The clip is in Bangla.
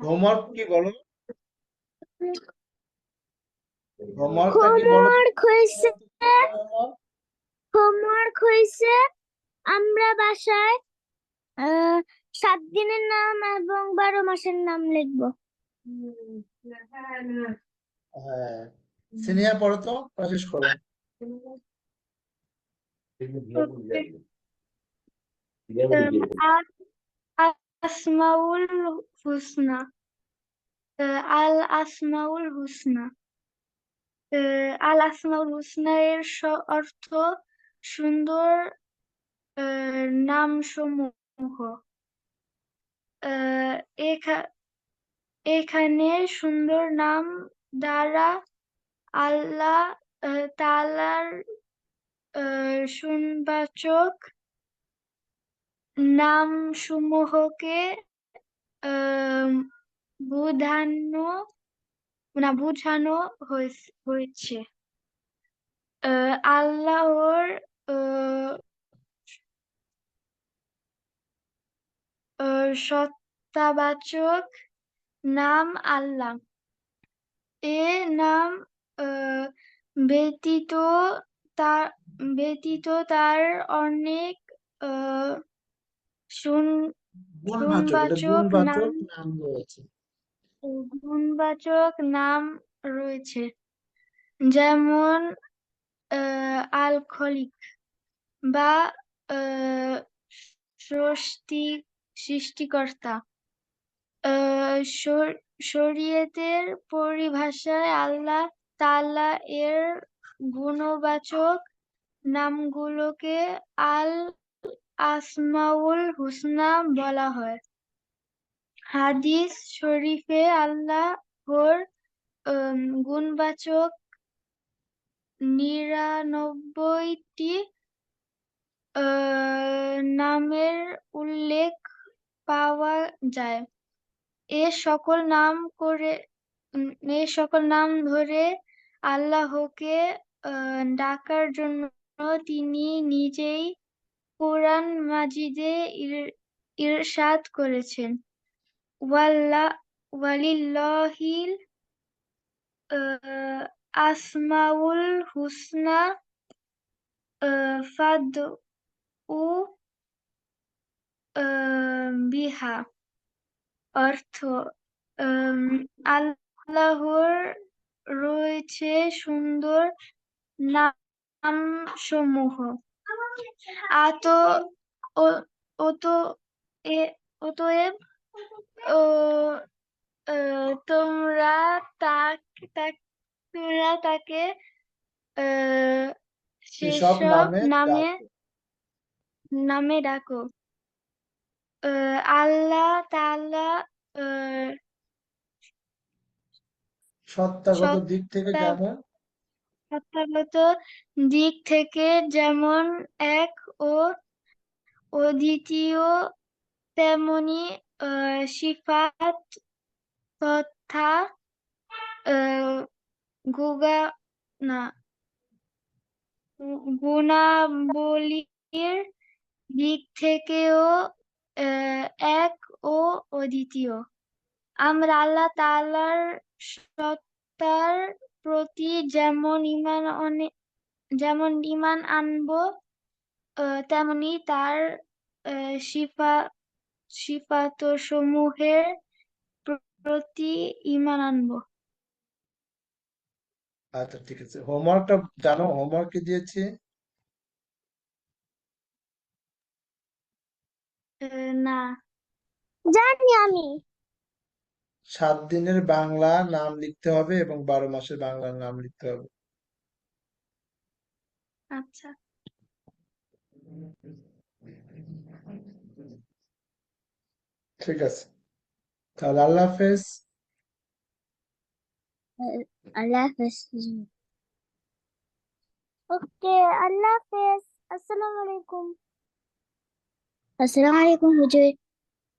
হোমওয়ার্ক কি বলো? হোমওয়ার্কটা কি বলো তো? হোমওয়ার্ক হয়েছে homework? হোমওয়ার্ক হয়েছে আমরা বাসায় 7 দিনের নাম এবং 12 মাসের নাম লিখবো। হ্যাঁ, সিনিয়র পড়ো তো, পড়া শেষ করো। আসমাউল হুসনা। আল আসমাউল হুসনা। আল আসমাউল হুসনা এর অর্থ সুন্দর নামসমূহ। আহ, এখা- এখানে সুন্দর নাম দ্বারা আল্লাহ তাআলার সুবাচক নামসমূহকে আহ, বুঝানো বুঝানো হয়েছে। আল্লাহর আহ, সত্তাবাচক নাম আল্লাহ। এ নাম আহ, ব্যতীত তার তার অনেক আহ, সুন- গুণবাচক, এটা সুনবাচক নাম গুণবাচক নাম রয়েছে। গুণবাচক নাম রয়েছে, যেমন আল খলিক বা আহ, সৃষ্টি সৃষ্টিকর্তা। শরীয়তের পরিভাষায় আল্লাহ তাআলা এর গুণবাচক নামগুলোকে আল আসমাউল হুসনা বলা হয়। হাদিস শরীফে আল্লাহর গুণবাচক 99টি নামের উল্লেখ পাওয়া যায়। এ সকল নাম করে এ সকল নাম ধরে আল্লাহকে ডাকার জন্য তিনি নিজেই কোরআন মাজিদে ইরশাদ করেছেন, ওয়ালিল্লাহিল আসমাউল হুসনা ফাদউ বিহা। অর্থ আম, আল্লাহর রয়েছে সুন্দর নামসমূহ। আত ও- অত এ অতএব ও তোমরা তোমরা তাকে আহ, সেসব সেসব নামে নামে ডাকো। নামে ডাকো। আল্লাহ তাআলা আহ, সত্তাগত দিক থেকে সত্তা যেমন সত্তাগত দিক থেকে যেমন এক ও অদ্বিতীয়, তেমনি সিফাত তথা আহ, গুগা না গুণাবলীর দিক থেকেও আহ, এক ও অদ্বিতীয়। আমরা আল্লাহ তাআলার সত্তার প্রতি যেমন ঈমান আনবো, তেমনি তার আহ, সিফা সিফাতসমূহের প্রতি ঈমান আনবো। আচ্ছা, ঠিক আছে। হোমওয়ার্কটা জানো, হোমওয়ার্ক কি দিয়েছি? না, জানি আমি। 7 দিনের বাংলা নাম লিখতে হবে এবং 12 মাসের বাংলার নাম লিখতে হবে। আচ্ছা, ঠিক আছে, তাহলে আল্লাহ হাফেজ। আল্লাহ হাফেজ। ওকে, আল্লাহ হাফেজ। আসসালামু আলাইকুম। আসসালামু আলাইকুম হুজুর।